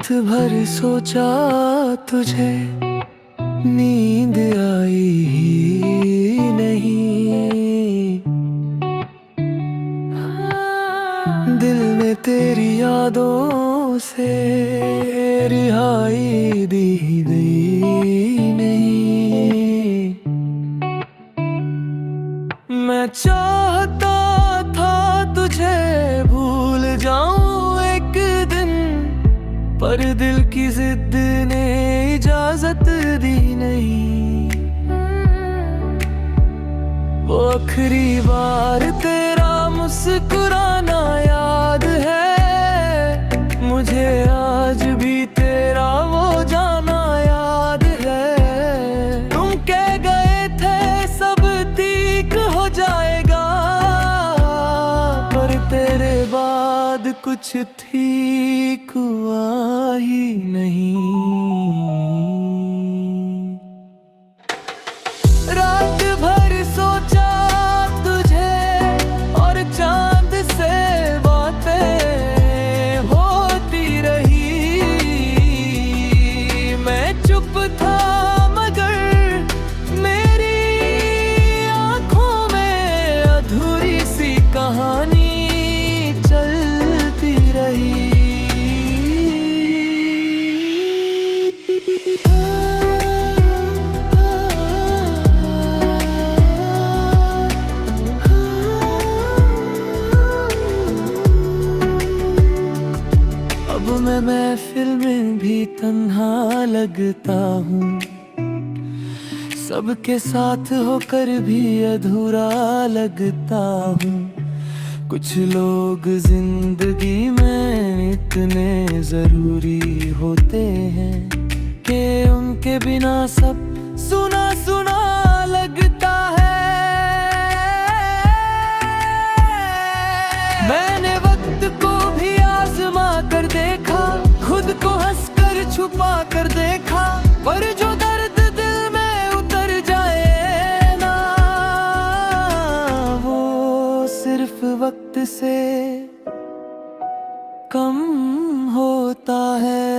रात भर सोचा तुझे, नींद आई ही नहीं। दिल में तेरी यादों से रिहाई दी गई नहीं। मैं चाहता था तुझे भूल जाऊं एक दिन, पर दिल की जिद ने इजाजत दी नहीं। वो आखिरी बार तेरा मुस्कुराना याद है मुझे, आज भी तेरा वो जाना याद है। तुम कह गए थे सब ठीक हो जाएगा, पर तेरे बाद कुछ ठीक हुआ ही नहीं। रात भर सोचा तुझे और चांद से बातें होती रही। मैं चुप था मगर मेरी आंखों में अधूरी सी कहानी चलती रही। अब मैं महफिल में भी तन्हा लगता हूँ, सबके साथ होकर भी अधूरा लगता हूँ। कुछ लोग जिंदगी में इतने जरूरी होते हैं कि उनके बिना सब सुना सुना लगता है। मैंने वक्त को भी आजमा कर देखा, खुद को हंसकर छुपा कर देखा, पर जो दर्द दिल में उतर जाए ना, वो सिर्फ वक्त से कम होता है।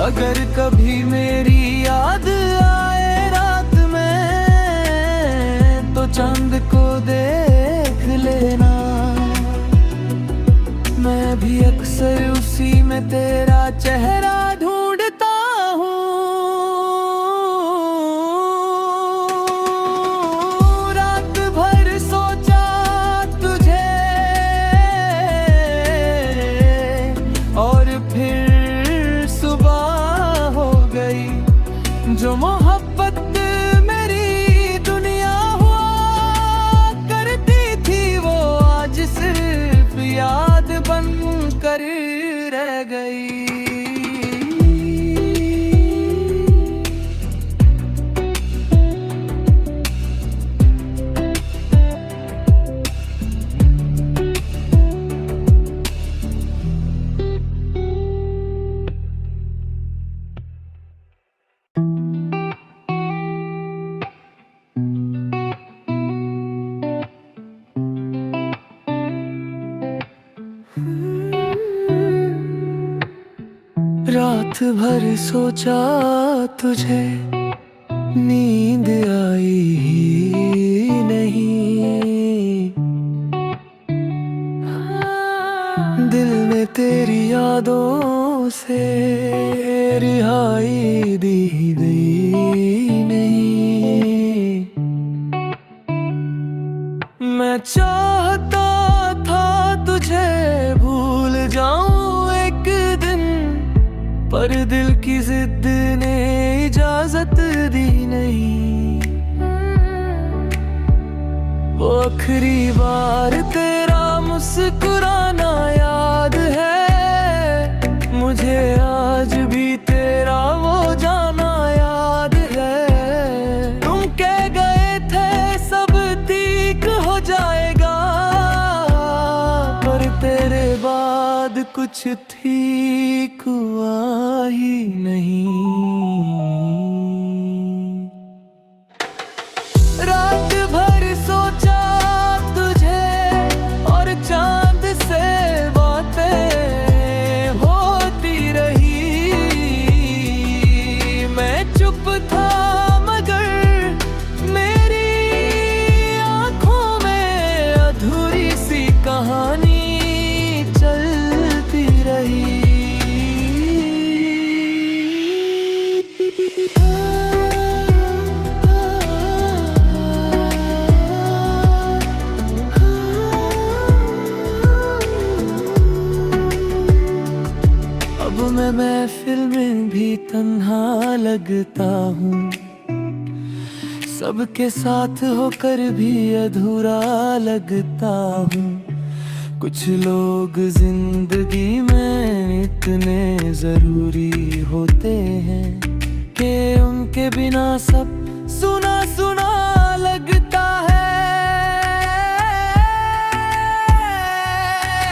अगर कभी मेरी याद आए रात में, तो चांद को देख लेना। मैं भी अक्सर उसी में तेरा चेहरा ढूंढता हूँ। रात भर सोचा तुझे और फिर सुबह हो गई। जो मोहब्बत मेरी दुनिया हुआ करती थी, वो आज सिर्फ याद बन कर रह गई। रात भर सोचा तुझे, नींद आई ही नहीं। दिल में तेरी यादों से रिहाई दी गई नहीं। मैं चाहता था तुझे भूल जाऊं एक दिन, पर दिल की जिद ने इजाजत दी नहीं। वो आखिरी बार तेरा मुस्कुराना याद है मुझे, आज भी तेरा वो जाना याद है। तुम कह गए थे सब ठीक हो जाएगा, पर तेरे बाद कुछ ठीक हुआ ही नहीं। रात भर सोचा तुझे और चांद से बातें में भी तन्हा लगता हूँ, सबके साथ होकर भी अधूरा लगता हूँ। कुछ लोग जिंदगी में इतने जरूरी होते हैं कि उनके बिना सब सुना सुना लगता है।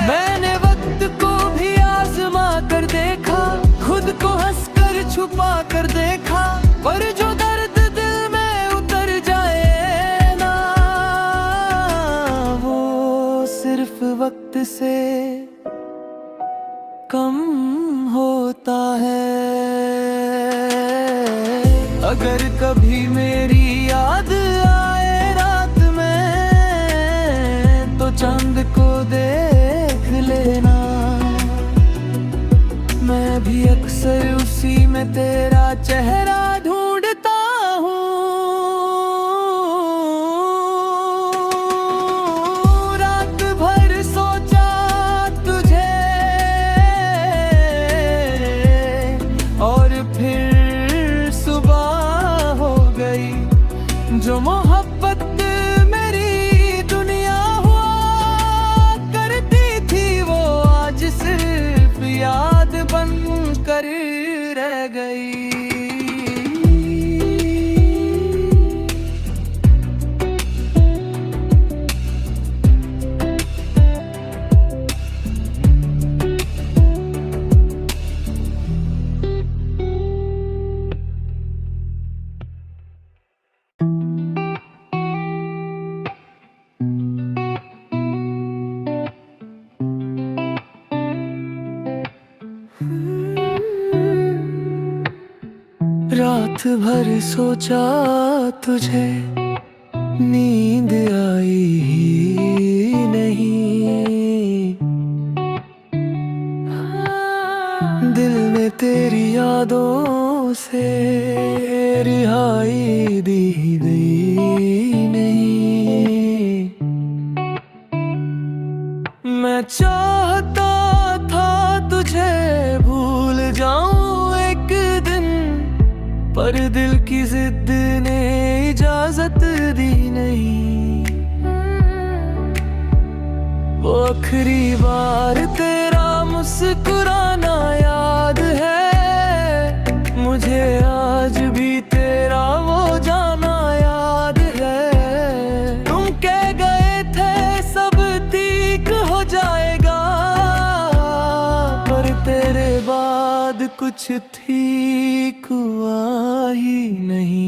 मैंने वक्त को भी आजमा कर देखा, खुद को हंसकर छुपा कर देखा, पर जो दर्द दिल में उतर जाए ना, वो सिर्फ वक्त से कम होता है। अगर कभी मेरी याद आए रात में, तो चांद को देख लेना। मैं भी अक्सर उसी में तेरा चेहरा ढूंढता हूँ। रात भर सोचा तुझे और फिर सुबह हो गई। जो मोहब्बत मेरी दुनिया हुआ करती थी, वो आज सिर्फ याद बन कर रह गई। रात भर सोचा तुझे, नींद आई ही नहीं। दिल में तेरी यादों से रिहाई दी गई नहीं। मैं चाहता था तुझे भूल जाऊं एक दिन, पर दिल की जिद ने इजाजत दी नहीं। वो आखिरी बार तेरा मुस्कुराना याद है मुझे, आज भी तेरा वो जाना याद है। तुम कह गए थे सब ठीक हो जाएगा, पर तेरे बाद कुछ ठीक हुआ ही नहीं।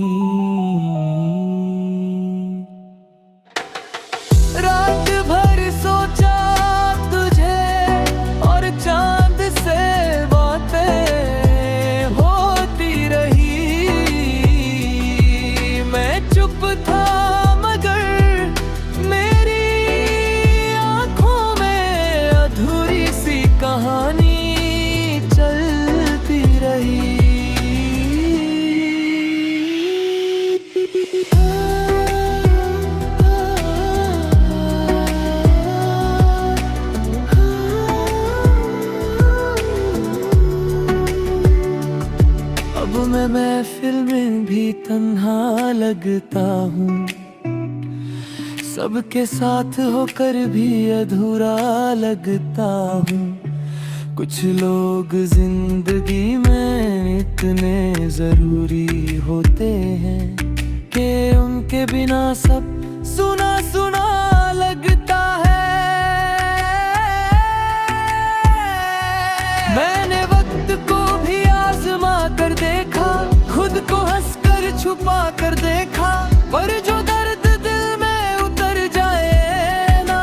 रात भर सोचा तुझे और चांद से बातें होती रही। मैं चुप था मगर मेरी आंखों में अधूरी सी कहानी चलती रही। अब मैं महफिल में भी तन्हा लगता हूँ, सबके साथ होकर भी अधूरा लगता हूँ। कुछ लोग जिंदगी में इतने जरूरी होते हैं कि उनके बिना सब सुना सुना लगता है। मैंने वक्त को भी आजमा कर देखा, खुद को हंसकर छुपा कर देखा, पर जो दर्द दिल में उतर जाए ना,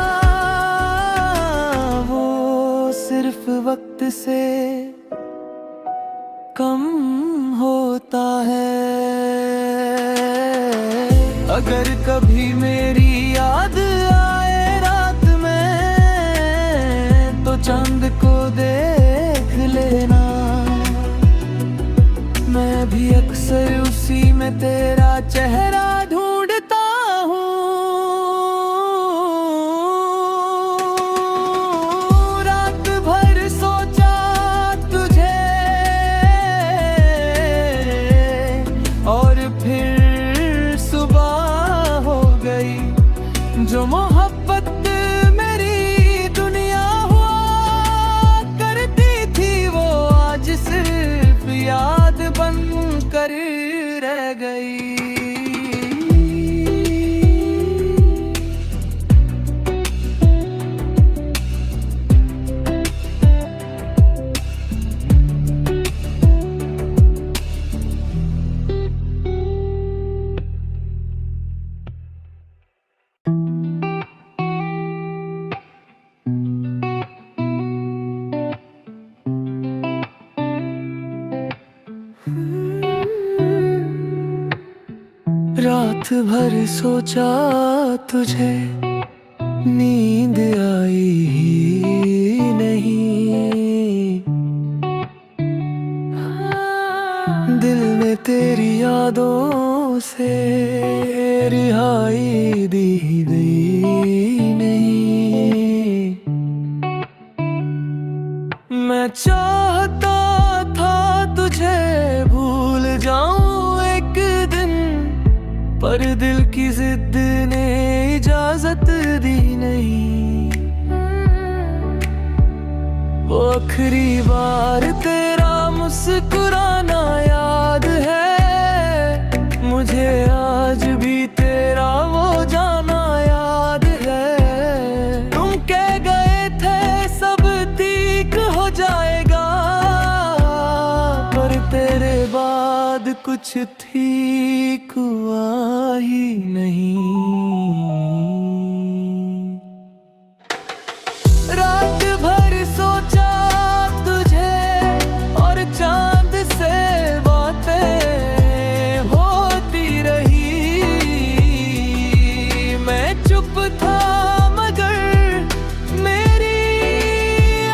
वो सिर्फ वक्त से कम होता है। अगर कभी मेरी याद आए रात में, तो चांद को देख लेना। मैं भी अक्सर उसी में तेरा चेहरा ढूंढता हूँ। रात भर सोचा तुझे कर रह गई। रात भर सोचा तुझे, नींद आई ही नहीं। दिल में तेरी यादों से रिहाई दी गई नहीं। मैं चाहता था तुझे भूल जाऊं एक दिन, पर दिल की जिद ने इजाजत दी नहीं। वो आखिरी बार तेरा मुस्कुराना याद है मुझे, आज भी तेरा वो जाना याद है। तुम कह गए थे सब ठीक हो जाएगा, पर तेरे बाद कुछ ठीक हुआ ही नहीं। रात भर सोचा तुझे और चांद से बातें होती रही। मैं चुप था मगर मेरी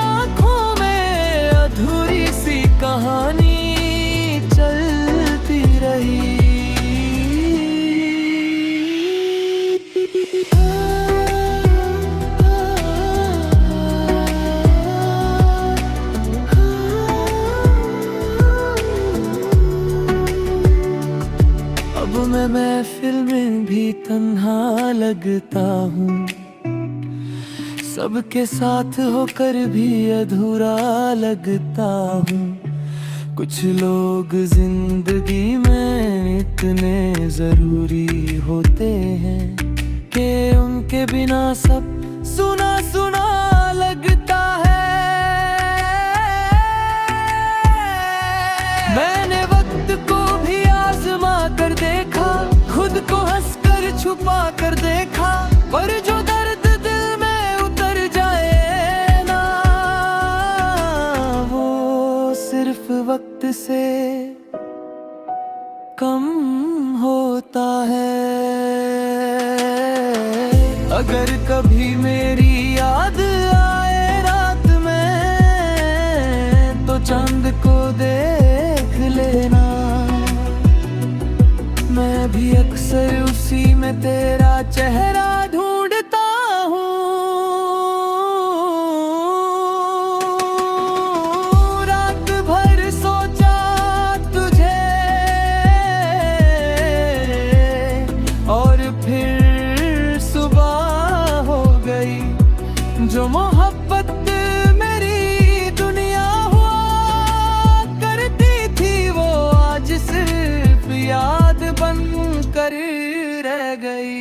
आंखों में अधूरी सी कहानी चलती रही। अब मैं महफिल में भी तन्हा लगता हूँ, सबके साथ होकर भी अधूरा लगता हूँ। कुछ लोग जिंदगी में इतने जरूरी होते हैं कि उनके बिना सब सुना सुना लगता है। मैंने वक्त को भी आजमा कर देखा, खुद को हंसकर छुपा कर देखा, पर जो दर्द दिल में उतर जाए ना, वो सिर्फ वक्त से कम होता है। अगर कभी मेरी याद आए रात में, तो चांद को देख लेना। मैं भी अक्सर उसी में तेरा चेहरा ढूंढता हूँ। रात भर सोचा तुझे और फिर सुबह हो गई। जो मोहब्बत मेरी दुनिया हुआ करती थी, वो आज सिर्फ याद बन कर रह गई।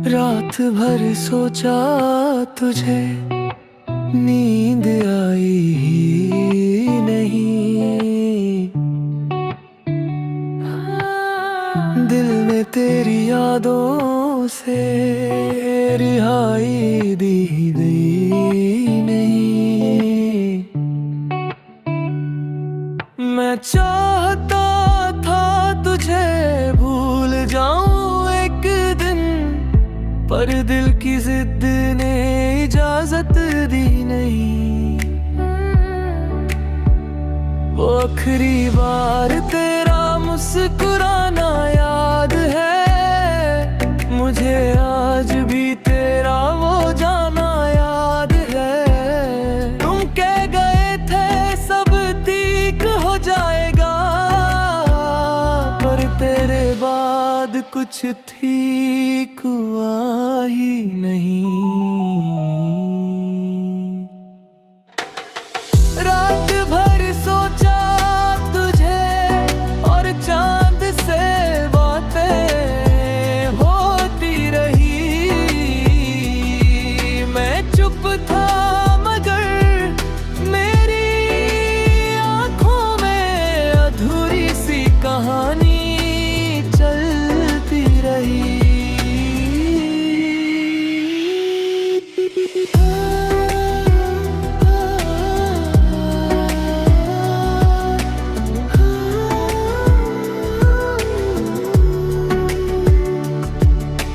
रात भर सोचा तुझे, नींद आई ही नहीं। दिल में तेरी यादों से रिहाई दी गई नहीं। मैं चाहता था तुझे भूल जाऊं एक दिन, पर दिल की जिद ने इजाजत दी नहीं। वो आखिरी बार तेरा मुस्कुराना याद है मुझे, आज भी तेरा वो जाना याद है। तुम कह गए थे सब ठीक हो जाएगा, पर तेरे बाद कुछ ठीक हुआ ही नहीं। रात भर सोचा तुझे और चांद से बातें होती रही। मैं चुप था मगर मेरी आंखों में अधूरी सी कहानी चलती रही।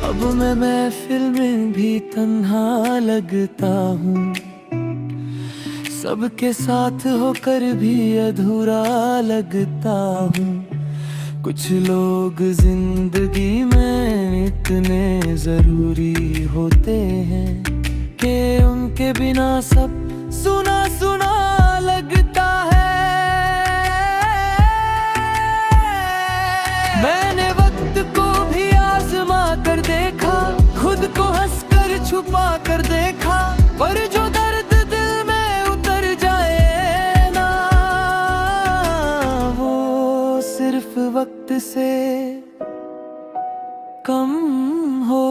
अब मैं महफिल में भी तन्हा लगता हूँ, सबके साथ होकर भी अधूरा लगता हूँ। कुछ लोग जिंदगी में इतने जरूरी होते हैं कि उनके बिना सब सुना सुना लगता है। मैंने वक्त को भी आजमा कर देखा, खुद को हंसकर छुपा कर देखा, पर जो दर्द दिल में उतर जाए ना, वो सिर्फ वक्त से कम हो।